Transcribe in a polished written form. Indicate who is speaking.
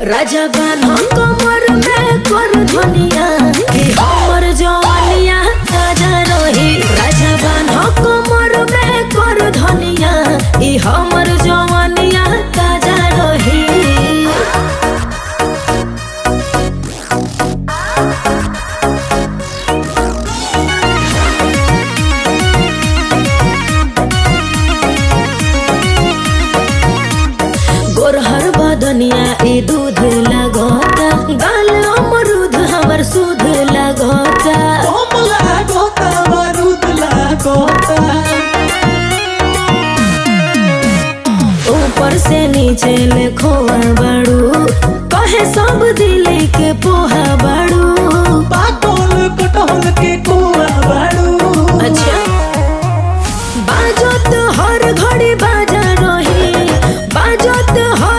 Speaker 1: राजा बान्हो कमर में कर धनिया कि हमर जवानिया ताजा रही। राजा बान्हो कमर में कर धनिया कि हमर जवानिया ताजा रही। गोरहर बदनिया ई दूध लगता, गाल अमरूद हमर सूद लगता। ऊपर से नीचे ले खोआ बड़ू, कहे सब दिल के पोहा बड़ू।
Speaker 2: पाकल कटहल के कुआ बड़ू।